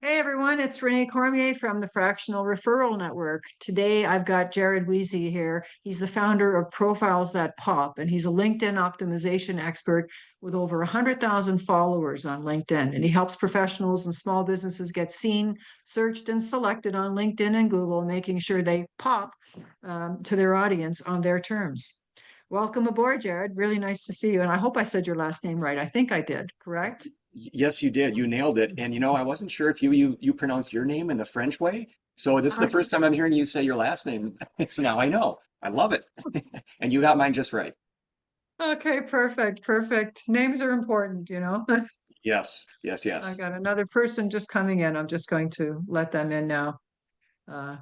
Hey everyone, it's Renee Cormier from the Fractional Referral Network. Today I've got Jared Weezy here. He's the founder of Profiles That Pop, and he's a LinkedIn optimization expert with over 100,000 followers on LinkedIn. And he helps professionals and small businesses get seen, searched, and selected on LinkedIn and Google, making sure they pop to their audience on their terms. Welcome aboard, Jared. Really nice to see you. And I hope I said your last name right. I think I did, correct? Yes, you did. You nailed it. And I wasn't sure if you pronounced your name in the French way. So this is the first time I'm hearing you say your last name. So now I know. I love it. And you got mine just right. Okay, perfect, perfect. Names are important, you know. Yes, yes, I yes. got another person just coming in. I'm just going to let them in now. Uh,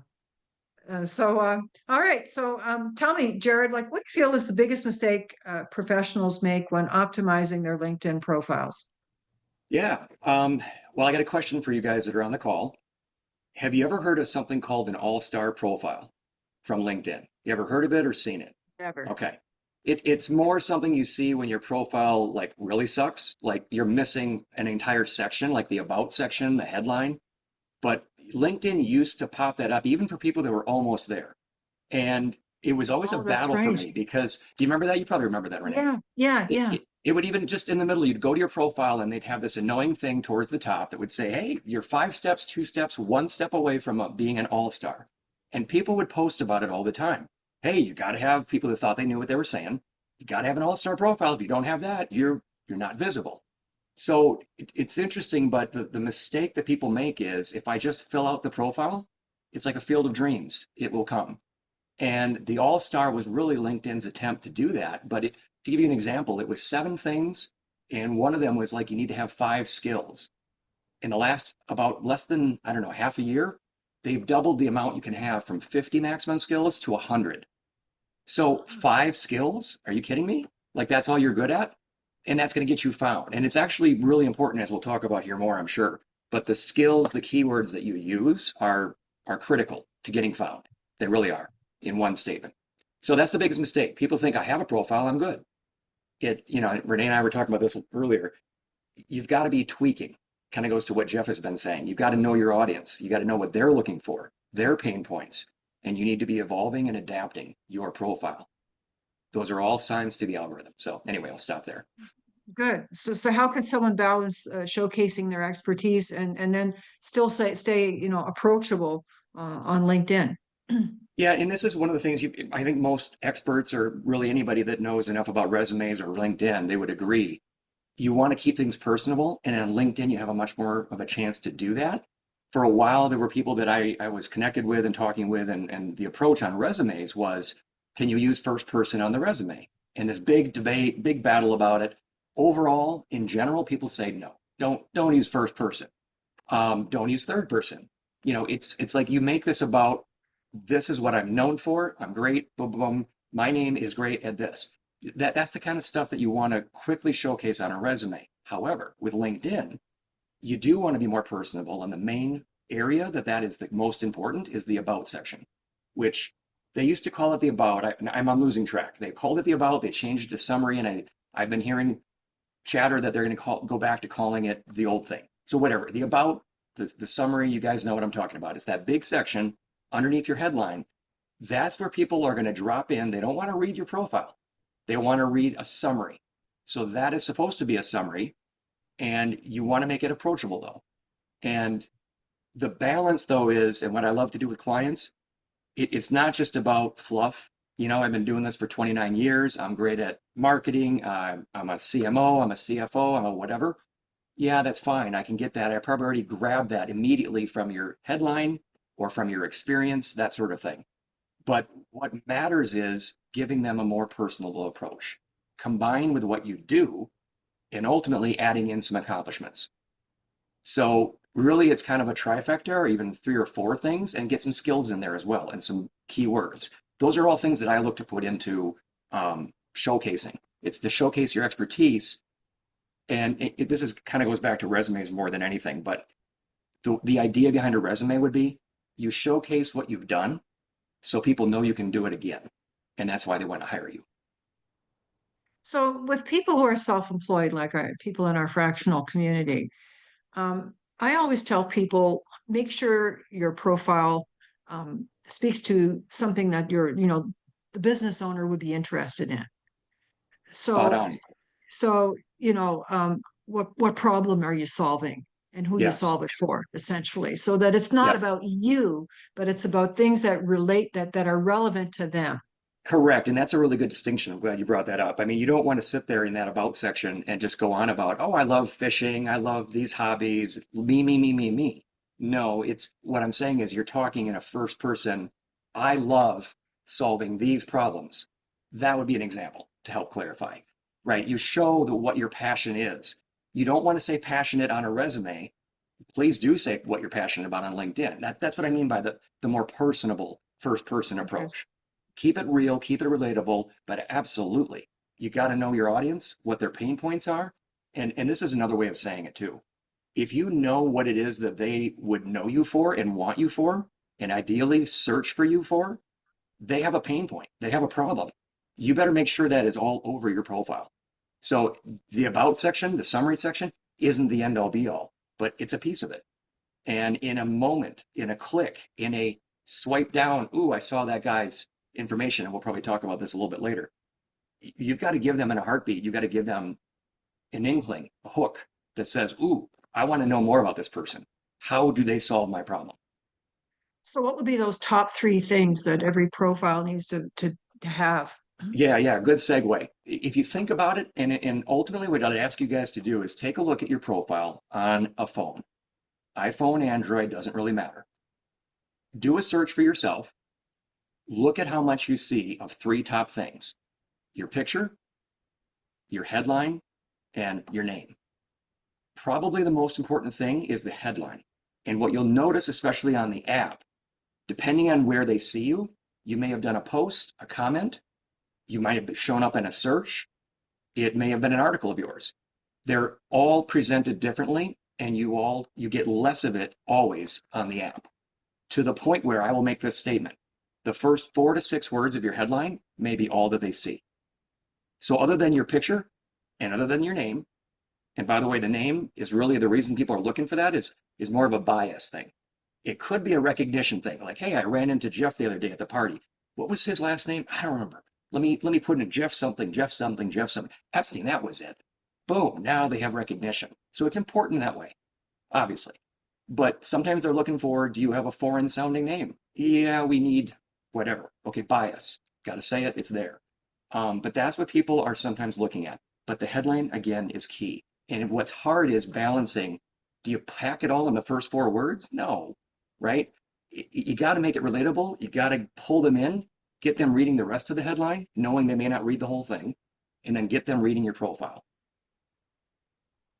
all right. Tell me, Jared, like, what do you feel is the biggest mistake professionals make when optimizing their LinkedIn profiles? Yeah. Well, I got a question for you guys that are on the call. Have you ever heard of something called an all-star profile from LinkedIn? You ever heard of it or seen it? Never. Okay. It's more something you see when your profile like really sucks, like you're missing an entire section, like the about section, the headline. But LinkedIn used to pop that up even for people that were almost there. And it was always a Oh, that's battle for right. me because do you remember that? You probably remember that, Renee. Yeah, yeah, It, yeah. it, it would even just in the middle, you'd go to your profile and they'd have this annoying thing towards the top that would say, hey, you're 5 steps, 2 steps, 1 step away from being an all-star. And people would post about it all the time. Hey, you got to have people that thought they knew what they were saying. You got to have an all-star profile. If you don't have that, you're not visible. So it's interesting, but the mistake that people make is if I just fill out the profile, it's like a field of dreams. It will come. And the All Star was really LinkedIn's attempt to do that. But to give you an example, it was 7 things. And one of them was like you need to have 5 skills. In the last about less than, I don't know, half a year, they've doubled the amount you can have from 50 maximum skills to 100. So 5 skills? Are you kidding me? Like that's all you're good at? And that's going to get you found. And it's actually really important, as we'll talk about here more, I'm sure. But the skills, the keywords that you use are critical to getting found. They really are in one statement. So that's the biggest mistake. People think I have a profile, I'm good. Renee and I were talking about this earlier. You've got to be tweaking. Kind of goes to what Jeff has been saying. You've got to know your audience. You got to know what they're looking for, their pain points, and you need to be evolving and adapting your profile. Those are all signs to the algorithm. So anyway, I'll stop there. Good. So how can someone balance showcasing their expertise and then still stay, approachable on LinkedIn? Yeah, and this is one of the things I think most experts or really anybody that knows enough about resumes or LinkedIn, they would agree. You want to keep things personable, and on LinkedIn, you have a much more of a chance to do that. For a while, there were people that I was connected with and talking with, and the approach on resumes was, can you use first person on the resume? And this big debate, big battle about it. Overall, in general, people say no, don't use first person. Don't use third person. It's like you make this about this is what I'm known for. I'm great. Boom, boom, boom. My name is great at this. That's the kind of stuff that you want to quickly showcase on a resume. However, with LinkedIn, you do want to be more personable, and the main area that is the most important is the about section, which they used to call it the about. I'm losing track. They called it the about. They changed it to summary, and I've been hearing chatter that they're going to go back to calling it the old thing. So whatever, the about, the summary, you guys know what I'm talking about. It's that big section underneath your headline. That's where people are going to drop in. They don't want to read your profile. They want to read a summary. So that is supposed to be a summary, and you want to make it approachable though. And the balance though is, and what I love to do with clients, it's not just about fluff. I've been doing this for 29 years. I'm great at marketing. I'm a CMO, I'm a CFO, I'm a whatever. Yeah, that's fine. I can get that. I probably already grabbed that immediately from your headline or from your experience, that sort of thing. But what matters is giving them a more personable approach, combined with what you do, and ultimately adding in some accomplishments. So really, it's kind of a trifecta or even 3 or 4 things, and get some skills in there as well and some keywords. Those are all things that I look to put into showcasing. It's to showcase your expertise, and this is kind of goes back to resumes more than anything. But the idea behind a resume would be you showcase what you've done, so people know you can do it again, and that's why they want to hire you. So with people who are self-employed, like people in our fractional community, I always tell people, make sure your profile speaks to something that the business owner would be interested in. Spot So, on. what problem are you solving and who you Yes. solve it for, essentially, so that it's not Yep. about you, but it's about things that relate that are relevant to them. Correct. And that's a really good distinction. I'm glad you brought that up. I mean, you don't want to sit there in that about section and just go on about, oh, I love fishing. I love these hobbies. Me, me, me, me, me. No, it's what I'm saying is you're talking in a first person. I love solving these problems. That would be an example to help clarify, right? You show what your passion is. You don't want to say passionate on a resume. Please do say what you're passionate about on LinkedIn. That's what I mean by the more personable first person Okay. approach. Keep it real, keep it relatable, but absolutely, you got to know your audience, what their pain points are. And this is another way of saying it too. If you know what it is that they would know you for and want you for, and ideally search for you for, they have a pain point, they have a problem. You better make sure that is all over your profile. So the about section, the summary section, isn't the end all be all, but it's a piece of it. And in a moment, in a click, in a swipe down, ooh, I saw that guy's information, and we'll probably talk about this a little bit later. You've got to give them in a heartbeat, you've got to give them an inkling, a hook that says, ooh, I want to know more about this person. How do they solve my problem? So what would be those top three things that every profile needs to have? Yeah, good segue. If you think about it, and ultimately what I'd ask you guys to do is take a look at your profile on a phone. iPhone, Android, doesn't really matter. Do a search for yourself. Look at how much you see of three top things: your picture, your headline, and your name. Probably the most important thing is the headline. And what you'll notice, especially on the app, depending on where they see you, you may have done a post, a comment, you might have shown up in a search, it may have been an article of yours. They're all presented differently, and you get less of it always on the app. To the point where I will make this statement: the first 4 to 6 words of your headline may be all that they see. So other than your picture and other than your name, and by the way, the name is really the reason people are looking for that is more of a bias thing. It could be a recognition thing, like, hey, I ran into Jeff the other day at the party. What was his last name? I don't remember. Let me put in Jeff something, Jeff something, Jeff something. Epstein, that was it. Boom, now they have recognition. So it's important that way, obviously. But sometimes they're looking for, do you have a foreign sounding name? Yeah, we need whatever. Okay, bias. Got to say it, it's there. But that's what people are sometimes looking at. But the headline, again, is key. And what's hard is balancing. Do you pack it all in the first 4 words? No, right? You got to make it relatable. You got to pull them in, get them reading the rest of the headline, knowing they may not read the whole thing, and then get them reading your profile.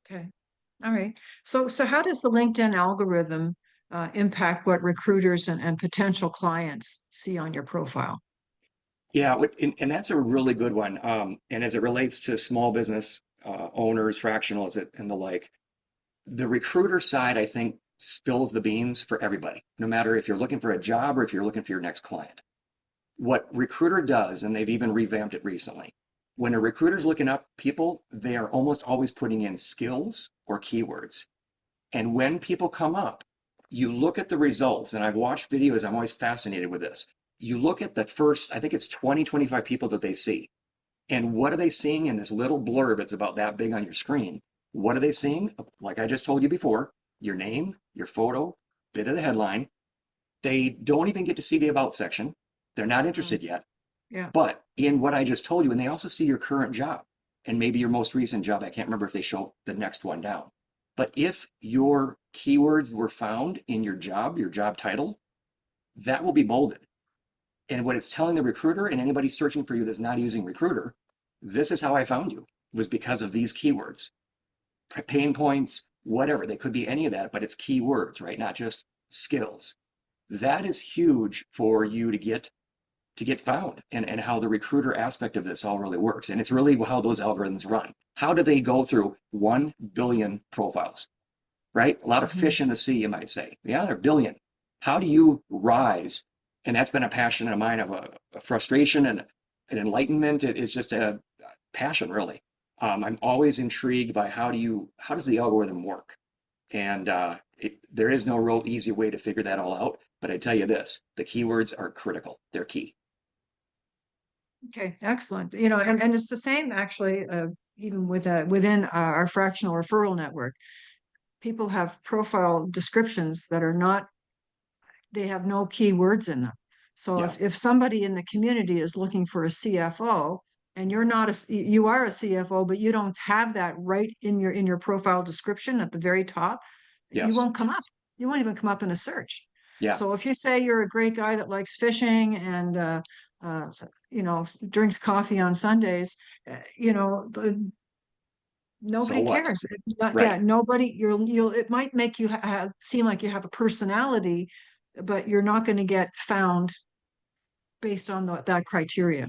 Okay. All right. So how does the LinkedIn algorithm impact what recruiters and potential clients see on your profile? Yeah, and that's a really good one. And as it relates to small business owners, fractionals, and the like, the recruiter side, I think, spills the beans for everybody, no matter if you're looking for a job or if you're looking for your next client. What recruiter does, and they've even revamped it recently, when a recruiter's looking up people, they are almost always putting in skills or keywords. And when people come up, you look at the results, and I've watched videos, I'm always fascinated with this. You look at the first, I think it's 20, 25 people that they see. And what are they seeing in this little blurb? It's about that big on your screen. What are they seeing? Like I just told you before, your name, your photo, bit of the headline. They don't even get to see the about section. They're not Mm, interested yet. yeah. But in what I just told you, and they also see your current job and maybe your most recent job. I can't remember if they show the next one down. But if your keywords were found in your job title, that will be bolded. And what it's telling the recruiter and anybody searching for you that's not using recruiter, this is how I found you, was because of these keywords. Pain points, whatever. They could be any of that, but it's keywords, right? Not just skills. That is huge for you to get found, and how the recruiter aspect of this all really works. And it's really how those algorithms run. How do they go through 1 billion profiles, right? A lot of Mhm. fish in the sea, you might say. Yeah, they're billion. How do you rise? And that's been a passion of mine, of a frustration and an enlightenment. It is just a passion, really. I'm always intrigued by how does the algorithm work? And there is no real easy way to figure that all out. But I tell you this, the keywords are critical. They're key. Okay, excellent. And it's the same actually, even within our fractional referral network. People have profile descriptions that are not, they have no keywords in them. So Yeah. if somebody in the community is looking for a CFO and you're not you are a CFO, but you don't have that right in your profile description at the very top, you Yes. won't come up. You won't even come up in a search. Yeah. So if you say you're a great guy that likes fishing and uh, drinks coffee on Sundays, So nobody what? cares. Right. Yeah, nobody. You'll. It might make you seem like you have a personality, but you're not going to get found based on that criteria.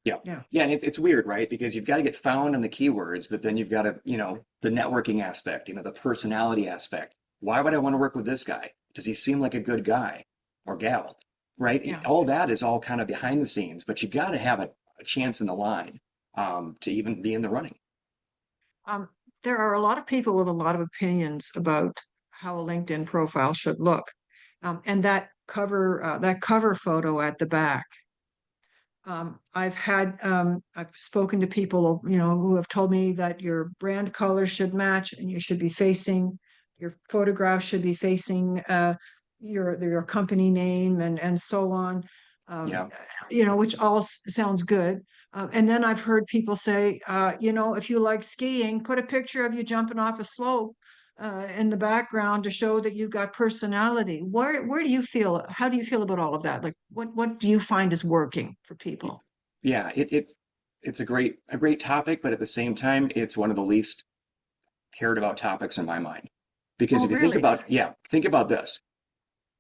Yeah. Yeah. Yeah. And it's weird, right? Because you've got to get found in the keywords, but then you've got to, the networking aspect, the personality aspect. Why would I want to work with this guy? Does he seem like a good guy or gal? Right? Yeah. All that is all kind of behind the scenes, but you got to have a chance in the line to even be in the running. Um, there are a lot of people with a lot of opinions about how a LinkedIn profile should look, and that cover photo at the back. I've spoken to people, who have told me that your brand color should match and you should be facing, your photograph should be facing your company name and so on. Um, Yeah. which all sounds good. And then I've heard people say, if you like skiing, put a picture of you jumping off a slope in the background to show that you've got personality. Where do you feel? How do you feel about all of that? Like, what do you find is working for people? Yeah. It's a great topic, but at the same time, it's one of the least cared about topics in my mind. Because Oh, if you think really? about, yeah, think about this.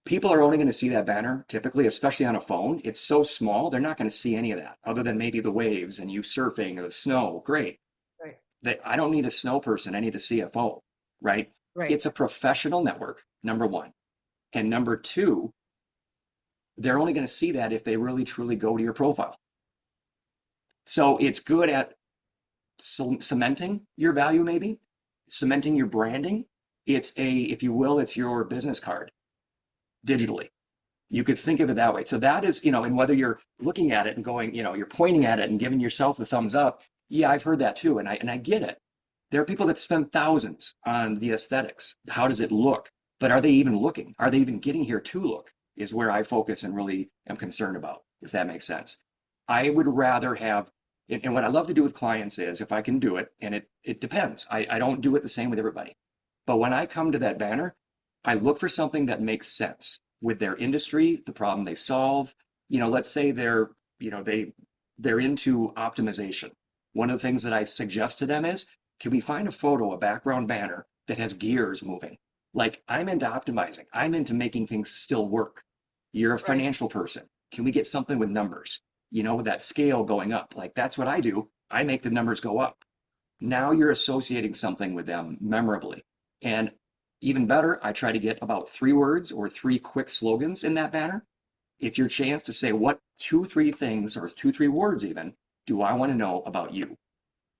People are only going to see that banner typically, especially on a phone. It's so small, they're not going to see any of that other than maybe the waves and you surfing or the snow. Great. Right, I don't need a snow person. I need a CFO, right? right, It's a professional network, number one. And number two, they're only going to see that if they really truly go to your profile. So it's good at cementing your value, maybe cementing your branding. If you will, it's your business card digitally. You could think of it that way. So that is, and whether you're looking at it and going, you're pointing at it and giving yourself the thumbs up. Yeah, I've heard that too. And I get it. There are people that spend thousands on the aesthetics. How does it look? But are they even looking? Are they even getting here to look? Is where I focus and really am concerned about, if that makes sense. I would rather have, and what I love to do with clients is if I can do it, and it depends. I don't do it the same with everybody. But when I come to that banner, I look for something that makes sense with their industry, the problem they solve. Let's say they're into optimization. One of the things that I suggest to them is, can we find a photo, a background banner that has gears moving? Like, I'm into optimizing. I'm into making things still work. You're a right. financial person. Can we get something with numbers? With that scale going up. Like, that's what I do. I make the numbers go up. Now you're associating something with them memorably. And even better, I try to get about 3 words or 3 quick slogans in that banner. It's your chance to say, what 2, 3 things or 2, 3 words even do I want to know about you?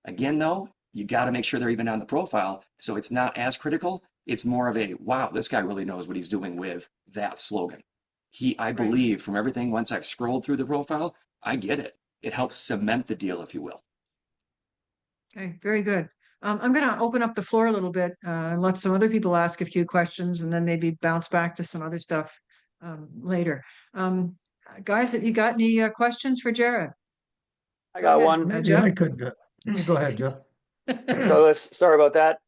Again, though, you got to make sure they're even on the profile. So it's not as critical. It's more of a, wow, this guy really knows what he's doing with that slogan. I Right. believe from everything, once I've scrolled through the profile, I get it. It helps cement the deal, if you will. Okay, very good. I'm going to open up the floor a little bit and let some other people ask a few questions and then maybe bounce back to some other stuff later. Guys, have you got any questions for Jared? I Go got ahead, one. Maybe Jeff. I could, go ahead, Jeff. So sorry about that.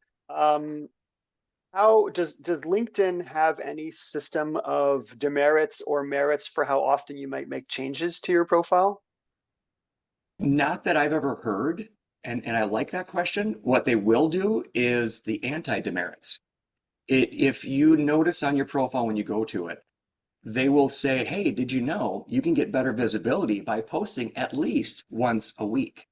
How does LinkedIn have any system of demerits or merits for how often you might make changes to your profile? Not that I've ever heard, and I like that question. What they will do is the anti-demerits. If you notice on your profile when you go to it, they will say, hey, did you know you can get better visibility by posting at least once a week?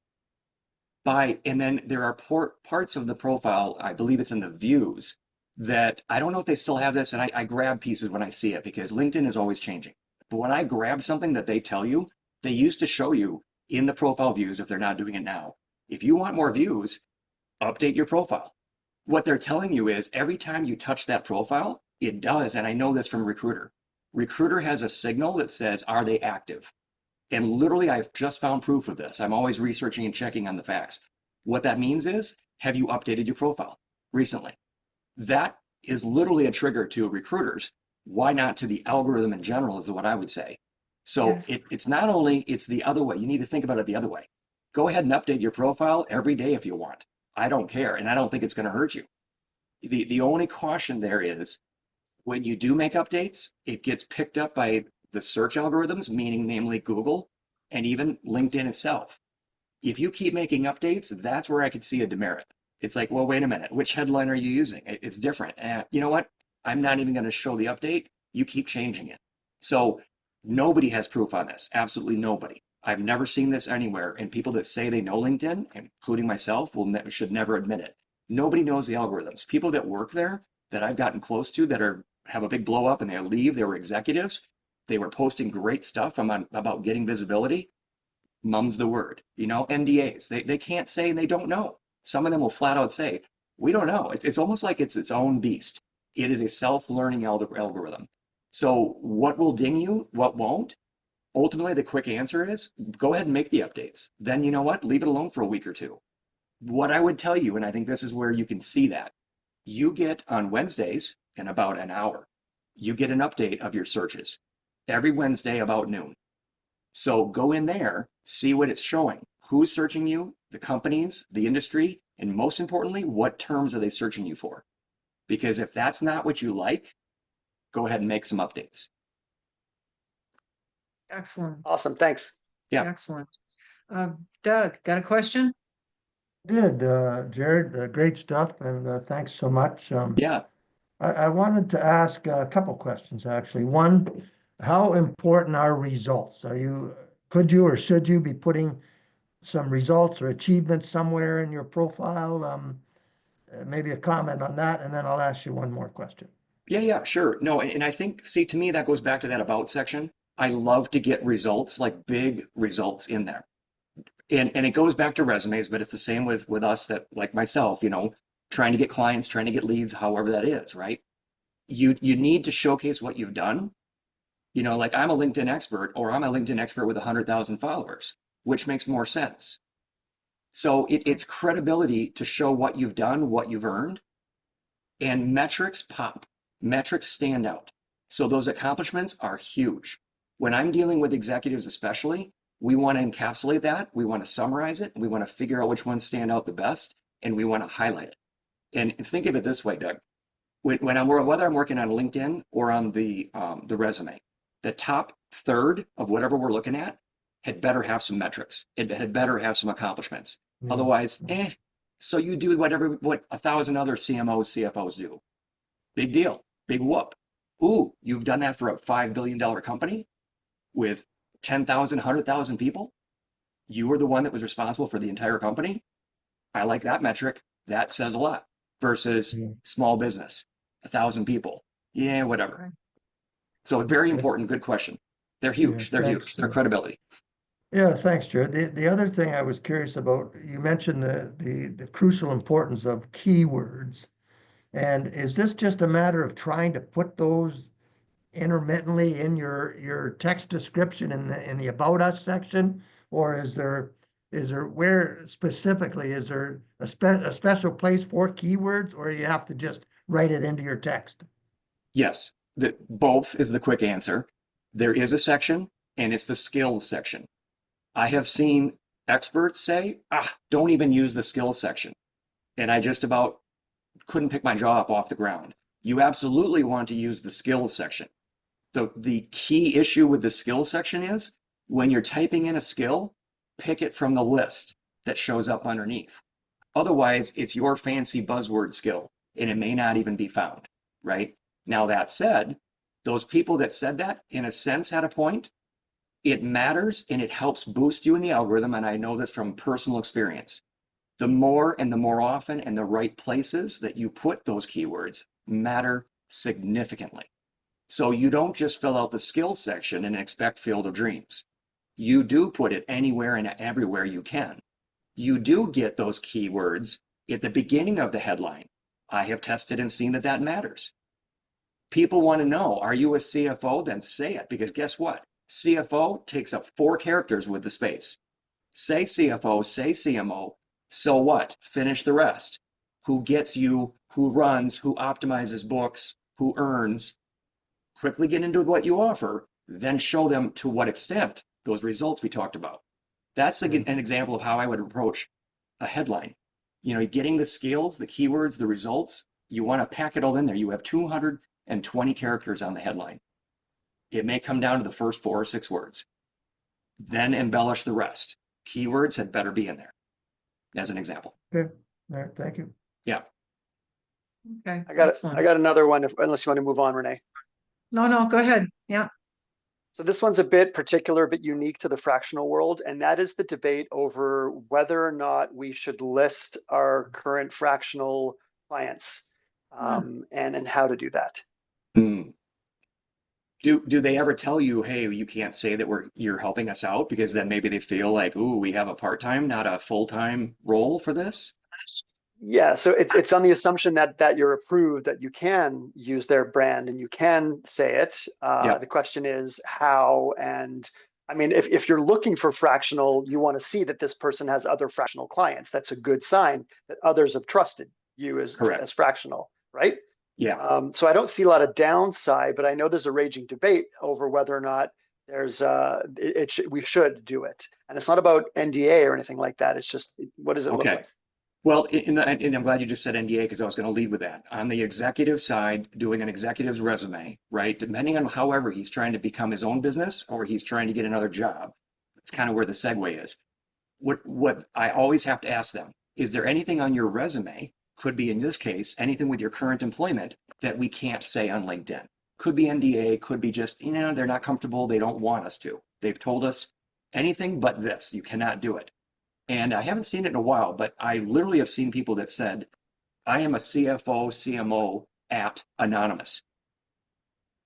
And then there are parts of the profile, I believe it's in the views, that I don't know if they still have this, and I grab pieces when I see it because LinkedIn is always changing. But when I grab something that they tell you, they used to show you in the profile views if they're not doing it now. If you want more views, update your profile. What they're telling you is every time you touch that profile, it does. And I know this from Recruiter. Recruiter has a signal that says, are they active? And literally, I've just found proof of this. I'm always researching and checking on the facts. What that means is, have you updated your profile recently? That is literally a trigger to recruiters. Why not to the algorithm in general is what I would say. So Yes. it's not only, it's the other way. You need to think about it the other way. Go ahead and update your profile every day if you want. I don't care. And I don't think it's going to hurt you. The only caution there is when you do make updates, it gets picked up by the search algorithms, meaning namely Google and even LinkedIn itself. If you keep making updates, that's where I could see a demerit. It's like, well, wait a minute, which headline are you using? It's different. You know what? I'm not even going to show the update. You keep changing it. So nobody has proof on this. Absolutely nobody. I've never seen this anywhere. And people that say they know LinkedIn, including myself, should never admit it. Nobody knows the algorithms. People that work there that I've gotten close to that have a big blow up and they leave, they were executives. They were posting great stuff about getting visibility. Mum's the word, NDAs. They can't say and they don't know. Some of them will flat out say, we don't know. It's almost like it's its own beast. It is a self-learning algorithm. So what will ding you? What won't? Ultimately, the quick answer is go ahead and make the updates. Then you know what? Leave it alone for a week or two. What I would tell you, and I think this is where you can see that, you get on Wednesdays in about an hour, you get an update of your searches every Wednesday about noon. So go in there, see what it's showing, who's searching you, the companies, the industry, and most importantly, what terms are they searching you for? Because if that's not what you like, go ahead and make some updates. Excellent. Awesome. Thanks. Yeah. Excellent. Doug, got a question? Did, Jared, great stuff, and thanks so much. Yeah. I wanted to ask a couple questions, actually. One, how important are results? Could you or should you be putting some results or achievements somewhere in your profile? Maybe a comment on that, and then I'll ask you one more question. Yeah, sure. No, and I think, see, to me, that goes back to that about section. I love to get results, like big results in there. And it goes back to resumes, but it's the same with us that, like myself, trying to get clients, trying to get leads, however that is, right? You need to showcase what you've done. Like I'm a LinkedIn expert, or I'm a LinkedIn expert with 100,000 followers, which makes more sense. So it's credibility to show what you've done, what you've earned, and metrics pop. Metrics stand out. So those accomplishments are huge. When I'm dealing with executives especially, we want to encapsulate that, we want to summarize it, we want to figure out which ones stand out the best, and we want to highlight it. And think of it this way, Doug. Whether I'm working on LinkedIn or on the resume, the top third of whatever we're looking at had better have some metrics. It had better have some accomplishments. Yeah. Otherwise, So you do what 1,000 other CMOs, CFOs do. Big deal. Big whoop. Ooh, you've done that for a $5 billion company with 10,000, 100,000 people? You were the one that was responsible for the entire company? I like that metric. That says a lot. Versus small business, 1,000 people. Yeah, whatever. Right. So very important. Good question. They're huge. They're huge. Their credibility. Yeah, thanks, Jared. The other thing I was curious about, you mentioned the crucial importance of keywords. And is this just a matter of trying to put those intermittently in your text description in the About Us section? Or is there where specifically, is there a special place for keywords, or you have to just write it into your text? Yes, both is the quick answer. There is a section, and it's the skills section. I have seen experts say, don't even use the skills section. And I just about couldn't pick my jaw up off the ground. You absolutely want to use the skills section. The key issue with the skills section is when you're typing in a skill, pick it from the list that shows up underneath. Otherwise, it's your fancy buzzword skill, and it may not even be found, right? Now, that said, those people that said that, in a sense, had a point. It matters, and it helps boost you in the algorithm, and I know this from personal experience. The more and the more often and the right places that you put those keywords matter significantly. So you don't just fill out the skills section and expect Field of Dreams. You do put it anywhere and everywhere you can. You do get those keywords at the beginning of the headline, I have tested and seen that that matters. People want to know, are you a CFO? Then say it, because guess what? CFO takes up 4 characters with the space. Say CFO, say CMO, so what? Finish the rest. Who gets you, who runs, who optimizes books, who earns. Quickly get into what you offer, then show them to what extent those results we talked about. That's an example of how I would approach a headline. You know, getting the skills, the keywords, the results, you want to pack it all in there. You have 220 characters on the headline. It may come down to the first 4 or 6 words. Then embellish the rest. Keywords had better be in there, as an example. Okay, all right, thank you. Yeah. Okay. I got excellent. I got another one, unless you want to move on, Renee. No, go ahead. Yeah. So this one's a bit particular, but unique to the fractional world, and that is the debate over whether or not we should list our current fractional clients, and how to do that. Hmm. Do they ever tell you, hey, you can't say that you're helping us out, because then maybe they feel like, ooh, we have a part-time, not a full-time role for this? Yeah, so it's on the assumption that you're approved, that you can use their brand and you can say it. The question is how, and I mean, if you're looking for fractional, you want to see that this person has other fractional clients. That's a good sign that others have trusted you as fractional, right? Yeah. So I don't see a lot of downside, but I know there's a raging debate over whether or not there's we should do it. And it's not about NDA or anything like that. It's just, what does it look like? Well, and I'm glad you just said NDA, because I was going to lead with that. On the executive side, doing an executive's resume, right? Depending on however he's trying to become his own business or he's trying to get another job, that's kind of where the segue is. What I always have to ask them, is there anything on your resume, could be in this case, anything with your current employment that we can't say on LinkedIn? Could be NDA, could be just, you know, they're not comfortable, they don't want us to. They've told us anything but this, you cannot do it. And I haven't seen it in a while, but I literally have seen people that said, I am a CFO, CMO at Anonymous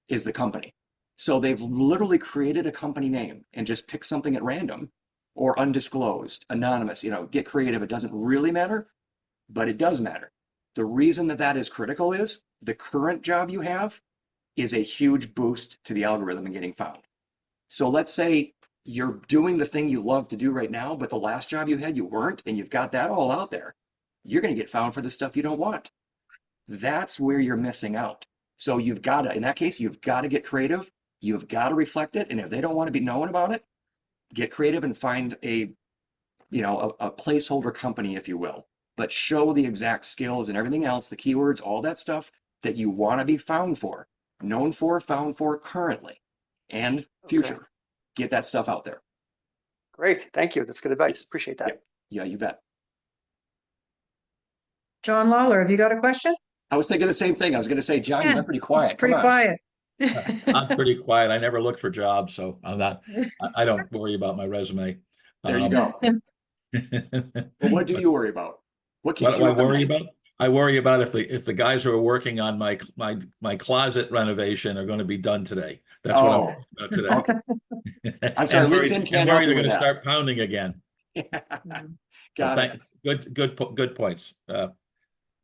is the company. So they've literally created a company name and just picked something at random, or undisclosed, anonymous, you know, get creative. It doesn't really matter, but it does matter. The reason that is critical is the current job you have is a huge boost to the algorithm and getting found. So let's say you're doing the thing you love to do right now, but the last job you had, you weren't, and you've got that all out there. You're going to get found for the stuff you don't want. That's where you're missing out. So you've got to, in that case, you've got to get creative. You've got to reflect it. And if they don't want to be known about it, get creative and find a placeholder company, if you will, but show the exact skills and everything else, the keywords, all that stuff that you want to be found for, known for, found for currently and future. Okay. Get that stuff out there. Great. Thank you. That's good advice. Appreciate that. Yeah, you bet. John Lawler, have you got a question? I was thinking the same thing. I was going to say, John, you've been pretty quiet. It's pretty quiet. I'm pretty quiet. I never look for jobs, so I'm not, I don't worry about my resume. There you go. Well, what do you worry about? What keeps you up at night? I worry about if the guys who are working on my closet renovation are going to be done today. That's what I'm worried about today. Okay. I'm sorry, LinkedIn can't help you they're with going to that. start pounding again. Got it. Good points.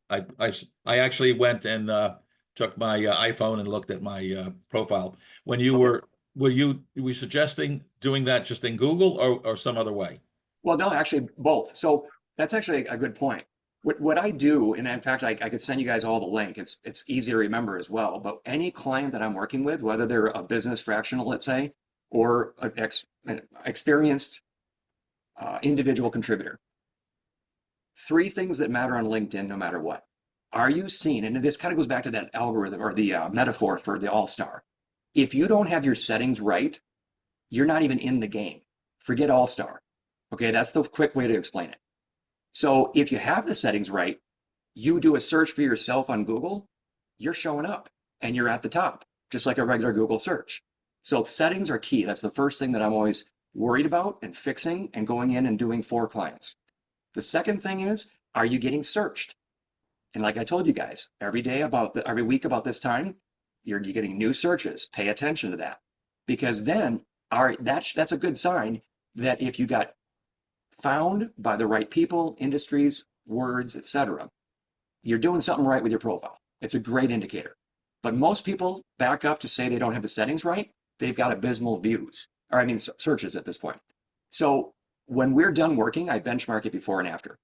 I actually went and took my iPhone and looked at my profile. When you were you suggesting doing that just in Google or some other way? Well, no, actually both. So that's actually a good point. What I do, and in fact, I could send you guys all the link. It's easy to remember as well. But any client that I'm working with, whether they're a business fractional, let's say, or an experienced individual contributor, 3 things that matter on LinkedIn, no matter what. Are you seen? And this kind of goes back to that algorithm or the metaphor for the all-star. If you don't have your settings right, you're not even in the game. Forget all-star. Okay, that's the quick way to explain it. So if you have the settings right, you do a search for yourself on Google, you're showing up and you're at the top, just like a regular Google search. So settings are key. That's the first thing that I'm always worried about and fixing and going in and doing for clients. The second thing is, are you getting searched? And like I told you guys, every week about this time, you're getting new searches. Pay attention to that, because then that's a good sign that if you got found by the right people, industries, words, etc., you're doing something right with your profile. It's a great indicator. But most people back up to say they don't have the settings right. They've got abysmal views, or I mean, searches at this point. So when we're done working, I benchmark it before and after.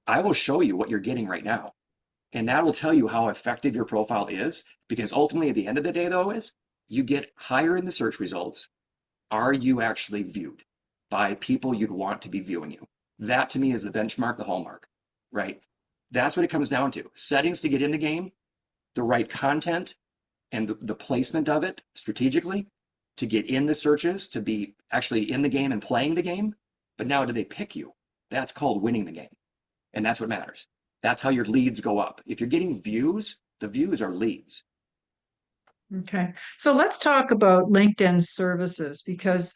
I will show you what you're getting right now. And that will tell you how effective your profile is, because ultimately at the end of the day, though, is you get higher in the search results. Are you actually viewed by people you'd want to be viewing you? That to me is the benchmark, the hallmark, right? That's what it comes down to. Settings to get in the game, the right content, and the placement of it strategically to get in the searches, to be actually in the game and playing the game. But now, do they pick you? That's called winning the game. And that's what matters. That's how your leads go up. If you're getting views, the views are leads. Okay, so let's talk about LinkedIn services, because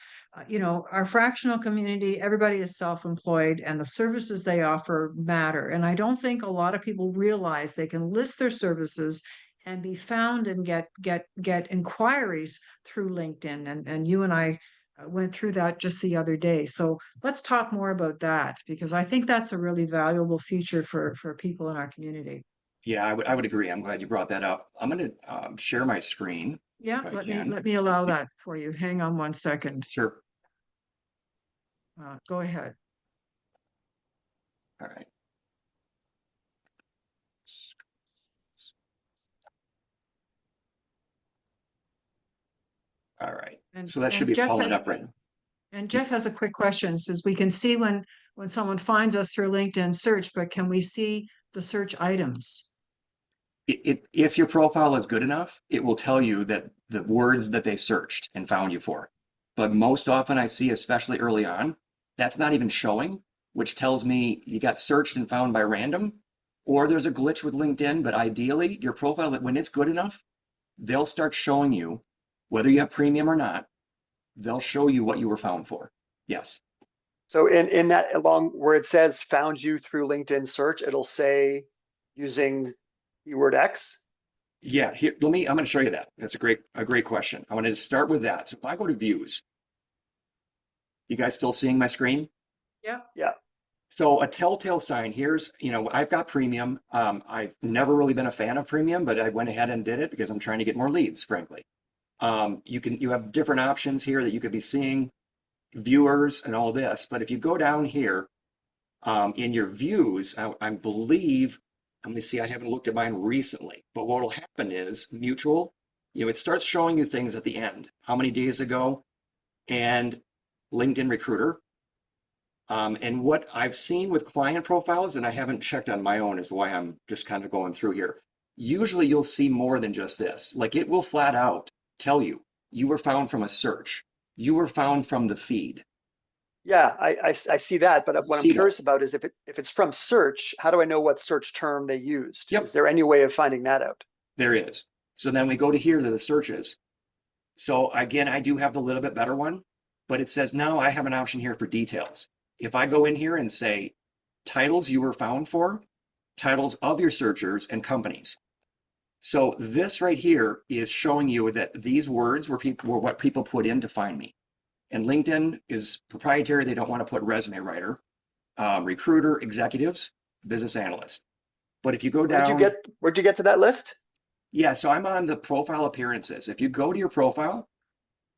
our fractional community, everybody is self-employed and the services they offer matter. And I don't think a lot of people realize they can list their services and be found and get inquiries through LinkedIn. And you and I went through that just the other day. So let's talk more about that, because I think that's a really valuable feature for people in our community. Yeah, I would agree. I'm glad you brought that up. I'm going to share my screen. Yeah, if I let can. me allow that for you. Hang on one second. Sure. Go ahead. All right. All right. And, So that should be pulling up right now. And Jeff has a quick question. Says we can see when someone finds us through LinkedIn search, but can we see the search items? If your profile is good enough, it will tell you that the words that they searched and found you for. But most often I see, especially early on, that's not even showing, which tells me you got searched and found by random, or there's a glitch with LinkedIn. But ideally, your profile, when it's good enough, they'll start showing you, whether you have premium or not, they'll show you what you were found for. Yes. So in that, along where it says found you through LinkedIn search, it'll say using keyword X. Yeah, here, I'm going to show you that. That's a great question. I wanted to start with that. So if I go to views, you guys still seeing my screen? Yeah. Yeah. So a telltale sign, here's, I've got premium. I've never really been a fan of premium, but I went ahead and did it because I'm trying to get more leads, frankly. You have different options here that you could be seeing, viewers and all this. But if you go down here in your views, I believe, let me see, I haven't looked at mine recently, but what will happen is mutual, it starts showing you things at the end, how many days ago, and LinkedIn Recruiter. And what I've seen with client profiles, and I haven't checked on my own, is why I'm just kind of going through here. Usually you'll see more than just this. Like, it will flat out tell you, you were found from a search. You were found from the feed. Yeah, I see that, but what I'm curious about is if it's from search, how do I know what search term they used? Yep. Is there any way of finding that out? There is. So then we go to here to the searches. So again, I do have the little bit better one, but it says now I have an option here for details. If I go in here and say titles you were found for, titles of your searchers, and companies. So this right here is showing you that these words were what people put in to find me. And LinkedIn is proprietary. They don't want to put resume writer, recruiter, executives, business analyst. But if you go down, where'd you get to that list? Yeah, so I'm on the profile appearances. If you go to your profile,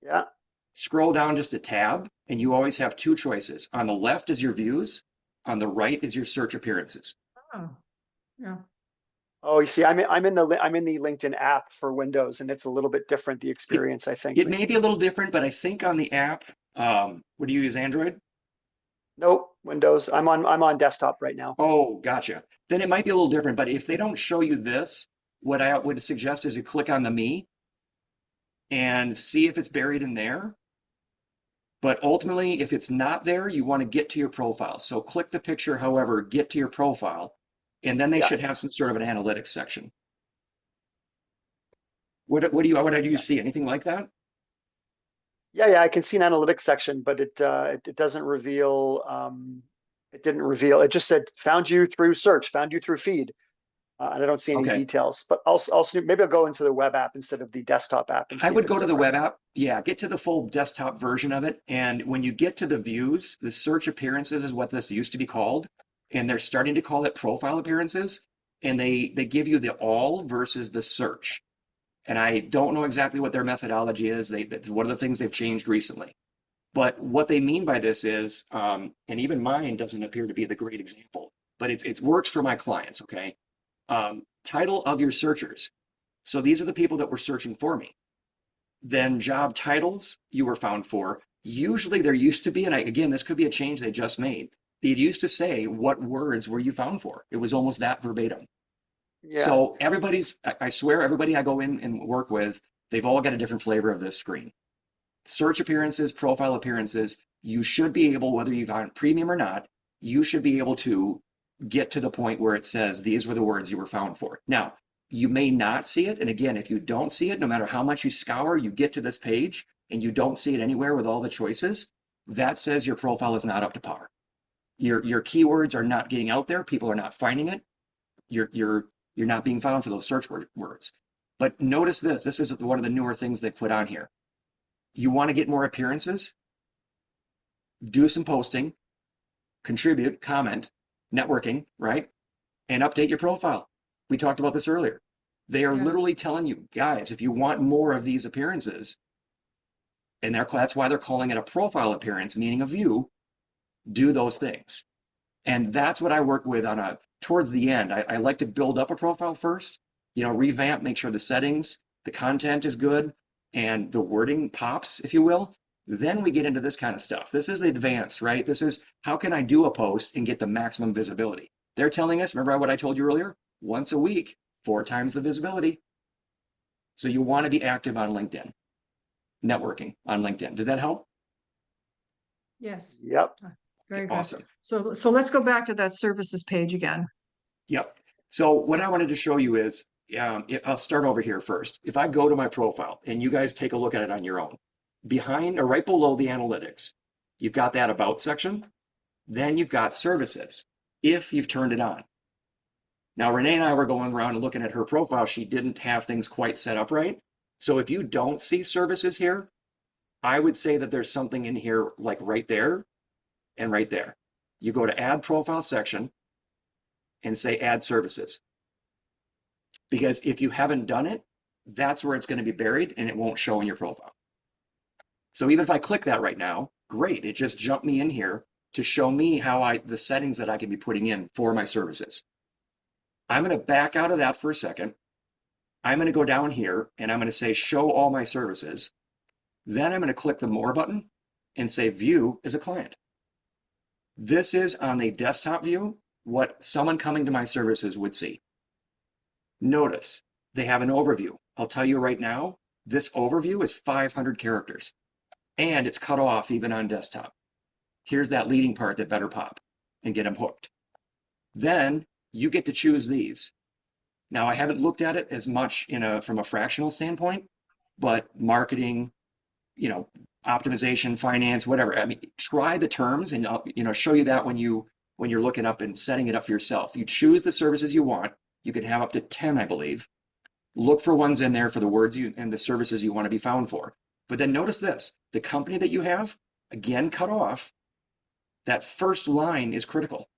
yeah, scroll down just a tab, and you always have two choices. On the left is your views. On the right is your search appearances. Oh, yeah. Oh, you see, I'm in the LinkedIn app for Windows, and it's a little bit different, the experience, I think. It may be a little different, but I think on the app, what do you use, Android? Nope, Windows. I'm on desktop right now. Oh, gotcha. Then it might be a little different, but if they don't show you this, what I would suggest is you click on the me and see if it's buried in there. But ultimately, if it's not there, you want to get to your profile. So click the picture, however, get to your profile, and then they should have some sort of an analytics section. What do you see? Anything like that? Yeah, I can see an analytics section, but it doesn't reveal. It didn't reveal. It just said found you through search, found you through feed, and I don't see any details. But also maybe I'll go into the web app instead of the desktop app. And see I would go to the web app. Yeah, get to the full desktop version of it. And when you get to the views, the search appearances is what this used to be called, and they're starting to call it profile appearances. and they give you the all versus the search. And I don't know exactly what their methodology is. That's one of the things they've changed recently. But what they mean by this is, and even mine doesn't appear to be the great example, but it works for my clients, okay? Title of your searchers. So these are the people that were searching for me. Then job titles you were found for. Usually there used to be, and again, this could be a change they just made. It used to say, what words were you found for? It was almost that verbatim. Yeah. So I swear everybody I go in and work with, they've all got a different flavor of this screen. Search appearances, profile appearances, you should be able, whether you've on premium or not, you should be able to get to the point where it says, these were the words you were found for. Now, you may not see it. And again, if you don't see it, no matter how much you scour, you get to this page and you don't see it anywhere with all the choices, that says your profile is not up to par. Your keywords are not getting out there. People are not finding it. You're not being found for those search words. But notice this. This is one of the newer things they put on here. You want to get more appearances? Do some posting, contribute, comment, networking, right? And update your profile. We talked about this earlier. They are literally telling you, guys, if you want more of these appearances, and that's why they're calling it a profile appearance, meaning a view, do those things. And that's what I work with towards the end. I like to build up a profile first, revamp, make sure the settings, the content is good, and the wording pops, if you will. Then we get into this kind of stuff. This is the advanced, right? This is how can I do a post and get the maximum visibility? They're telling us, remember what I told you earlier? Once a week, 4 times the visibility. So you want to be active on LinkedIn, networking on LinkedIn. Did that help? Yes. Yep. Very good. Awesome. So let's go back to that services page again. Yep. So what I wanted to show you is, I'll start over here first. If I go to my profile and you guys take a look at it on your own, behind or right below the analytics, you've got that about section. Then you've got services, if you've turned it on. Now, Renee and I were going around and looking at her profile. She didn't have things quite set up right. So if you don't see services here, I would say that there's something in here like right there and right there. You go to add profile section and say add services. Because if you haven't done it, that's where it's going to be buried and it won't show in your profile. So even if I click that right now, great. It just jumped me in here to show me the settings that I can be putting in for my services. I'm going to back out of that for a second. I'm going to go down here and I'm going to say show all my services. Then I'm going to click the more button and say view as a client. This is on the desktop view, what someone coming to my services would see. Notice they have an overview. I'll tell you right now, this overview is 500 characters and it's cut off even on desktop. Here's that leading part that better pop and get them hooked. Then you get to choose these. Now, I haven't looked at it as much from a fractional standpoint, but marketing, optimization, finance, whatever. I mean, try the terms and I'll, show you that when you're looking up and setting it up for yourself. You choose the services you want. You can have up to 10, I believe. Look for ones in there for the words and the services you want to be found for. But then notice this, the company that you have, again, cut off, that first line is critical.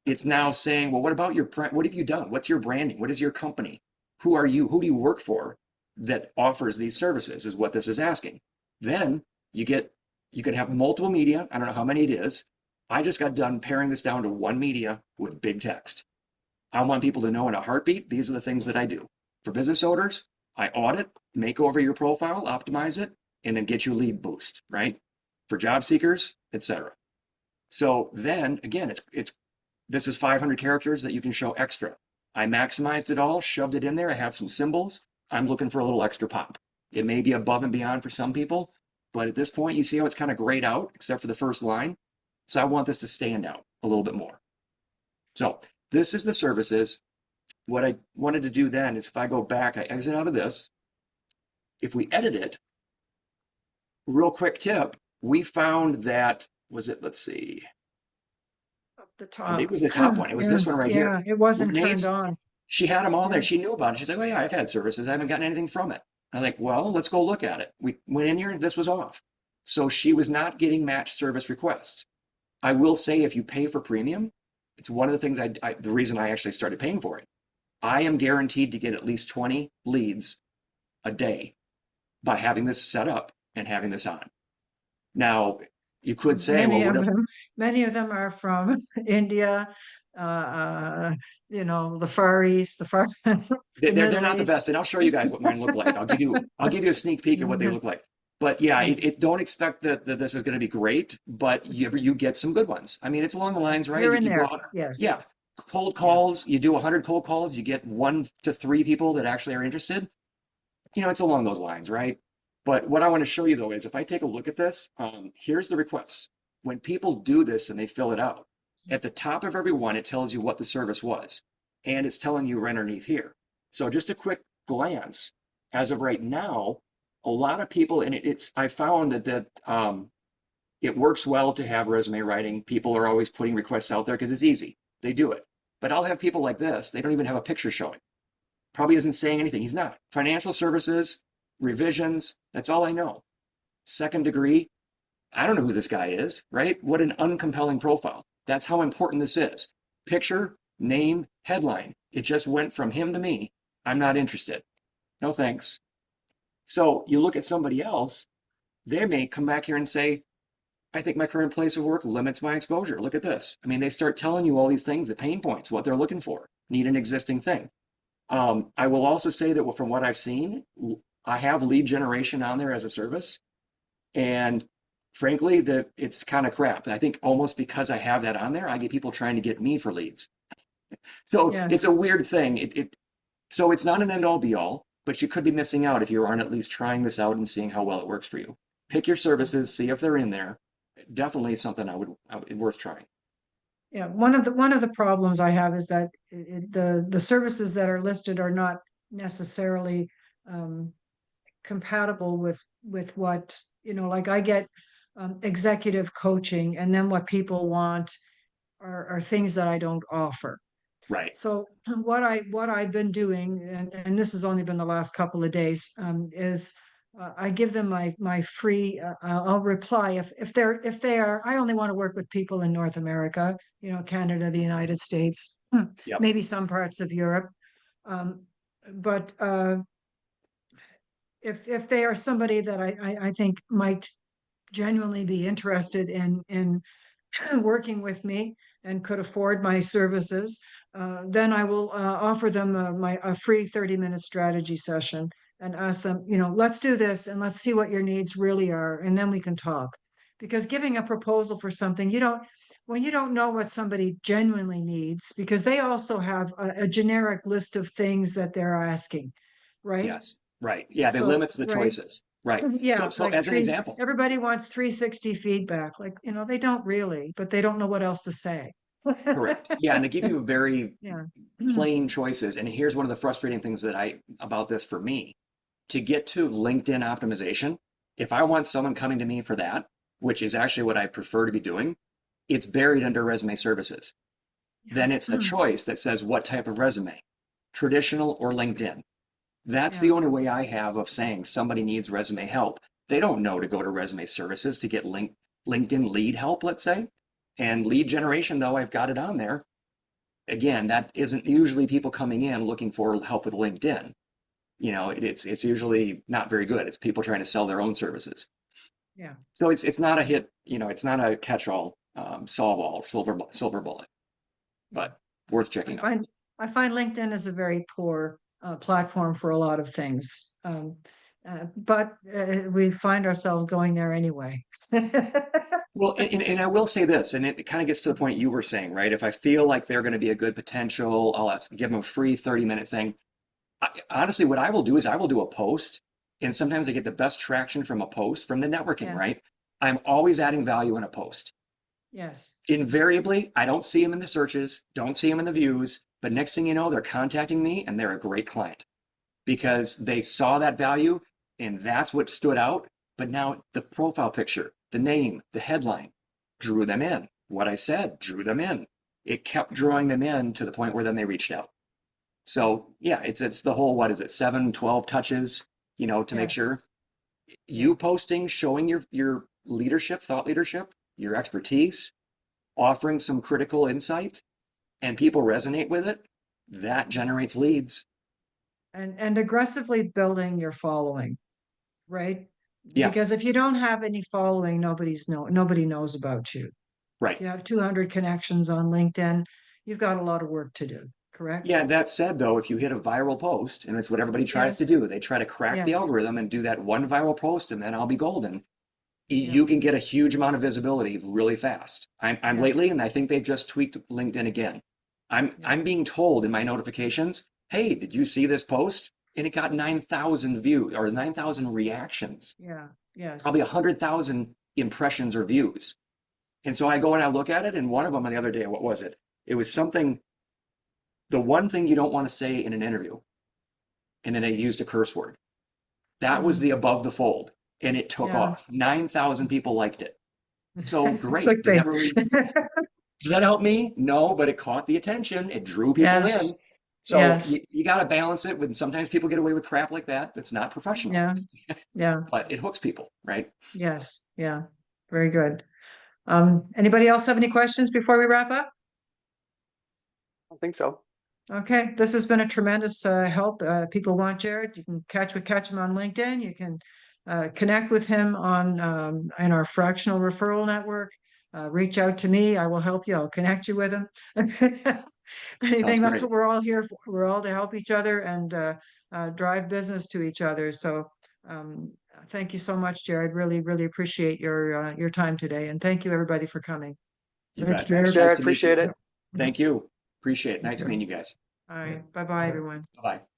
It's now saying, well, what about what have you done? What's your branding? What is your company? Who are you? Who do you work for that offers these services is what this is asking. Then you can have multiple media. I don't know how many it is. I just got done paring this down to one media with big text. I want people to know in a heartbeat, these are the things that I do. For business owners, I audit, make over your profile, optimize it, and then get you a lead boost, right? For job seekers, etc. So then again, this is 500 characters that you can show extra. I maximized it all, shoved it in there. I have some symbols. I'm looking for a little extra pop. It may be above and beyond for some people, but at this point, you see how it's kind of grayed out, except for the first line. So I want this to stand out a little bit more. So this is the services. What I wanted to do then is if I go back, I exit out of this. If we edit it, real quick tip, we found that, let's see. The top. I think it was the top one. It was this one right here. Yeah, it wasn't Renee's, turned on. She had them all there. She knew about it. She's like, oh yeah, I've had services. I haven't gotten anything from it. I'm like, well, let's go look at it. We went in here and this was off. So she was not getting matched service requests. I will say if you pay for premium, It's one of the things the reason I actually started paying for it. I am guaranteed to get at least 20 leads a day by having this set up and having this on. Now, you could say, well, what if Many of them are from India, you know, the Far East, the they're Middle not the East. best, and I'll show you guys what mine look like. I'll give you a sneak peek of what they look like. But yeah, don't expect that this is going to be great, but you get some good ones. I mean, it's along the lines, right? Here and You go there, out, yes. yeah, cold calls. You do 100 cold calls, you get 1 to 3 people that actually are interested. You know, it's along those lines, right? But what I want to show you though is if I take a look at this, here's the requests. When people do this and they fill it out, at the top of every one, it tells you what the service was, and it's telling you right underneath here. So just a quick glance, as of right now, a lot of people, and I found that it works well to have resume writing. People are always putting requests out there because it's easy. They do it. But I'll have people like this. They don't even have a picture showing. Probably isn't saying anything. He's not. Financial services, revisions, that's all I know. Second degree, I don't know who this guy is, right? What an uncompelling profile. That's how important this is. Picture, name, headline. It just went from him to me. I'm not interested. No thanks. So you look at somebody else, they may come back here and say, I think my current place of work limits my exposure. Look at this. I mean, they start telling you all these things, the pain points, what they're looking for, need an existing thing. I will also say that from what I've seen, I have lead generation on there as a service. And frankly, it's kind of crap. I think almost because I have that on there, I get people trying to get me for leads. So Yes. It's a weird thing. So it's not an end all be all, but you could be missing out if you aren't at least trying this out and seeing how well it works for you. Pick your services, see if they're in there. Definitely something worth trying. Yeah, one of the problems I have is that the services that are listed are not necessarily compatible with what, you know, like I get executive coaching, and then what people want are things that I don't offer. Right. So what I've been doing, and this has only been the last couple of days, is I give them my free. I'll reply if they are. I only want to work with people in North America, you know, Canada, the United States, Yep. maybe some parts of Europe, but if they are somebody that I think might genuinely be interested in working with me and could afford my services, then I will offer them a free 30-minute strategy session and ask them, you know, let's do this and let's see what your needs really are, and then we can talk. Because giving a proposal for something, when you don't know what somebody genuinely needs, because they also have a generic list of things that they're asking, right? Yes. Right. Yeah. They So, limits the right. choices. Right. Yeah, So like as an example, everybody wants 360 feedback. Like, you know, they don't really, but they don't know what else to say. correct. Yeah. And they give you very Yeah. plain choices. And here's one of the frustrating things about this for me. To get to LinkedIn optimization, if I want someone coming to me for that, which is actually what I prefer to be doing, it's buried under resume services. Then it's a choice that says what type of resume, traditional or LinkedIn. That's the only way I have of saying somebody needs resume help. They don't know to go to resume services to get LinkedIn lead help, let's say. And lead generation, though, I've got it on there. Again, that isn't usually people coming in looking for help with LinkedIn. You know, it's usually not very good. It's people trying to sell their own services. Yeah. So it's not a hit, you know, it's not a catch-all, solve-all, silver bullet, but worth checking out. I find LinkedIn is a very poor platform for a lot of things. But we find ourselves going there anyway. Well, and I will say this, and it kind of gets to the point you were saying, right? If I feel like they're going to be a good potential, I'll give them a free 30-minute thing. Honestly, what I will do is I will do a post, and sometimes I get the best traction from a post from the networking, Yes. right? I'm always adding value in a post. Yes. Invariably, I don't see them in the searches, don't see them in the views, but next thing you know, they're contacting me and they're a great client because they saw that value and that's what stood out. But now the profile picture, the name, the headline drew them in. What I said drew them in. It kept drawing them in to the point where then they reached out. So yeah, it's the whole, 7, 12 touches, you know, to make sure you posting, showing your leadership, thought leadership, your expertise, offering some critical insight, and people resonate with it, that generates leads. And aggressively building your following, right? Yeah. Because if you don't have any following, nobody knows about you. If Right. you have 200 connections on LinkedIn, you've got a lot of work to do, correct? Yeah, that said, though, if you hit a viral post, and it's what everybody tries to Yes. do, they try to crack the Yes. algorithm and do that one viral post, and then I'll be golden. Yeah. You can get a huge amount of visibility really fast. I'm Yes. lately, and I think they've just tweaked LinkedIn again. I'm being told in my notifications, hey, did you see this post? And it got 9,000 views or 9,000 reactions, Yeah, yes. probably 100,000 impressions or views. And so I go and I look at it, and one of them the other day, what was it? It was something, the one thing you don't want to say in an interview. And then I used a curse word. That was the above the fold, and it took Yeah. off. 9,000 people liked it. So great. Clickbait. Did that really, does that help me? No, but it caught the attention. It drew people in. Yes. So Yes. you got to balance it with, sometimes people get away with crap like that. That's not professional. Yeah. Yeah. But it hooks people, right? Yes. Yeah. Very good. Anybody else have any questions before we wrap up? I don't think so. Okay, this has been a tremendous help. People want Jared. You can catch him on LinkedIn. You can connect with him on in our Fractional Referral Network. Reach out to me. I will help you. I'll connect you with him. Anything, that's great. what we're all here for. We're all to help each other and drive business to each other. So thank you so much, Jared. Really, really appreciate your time today. And thank you everybody for coming. You Thanks, bet. Jared. Thanks, Nice Jared. to meet you. Appreciate it. Thank you. Appreciate it. Take Nice care. meeting you guys. All right. Bye-bye, everyone. Bye-bye.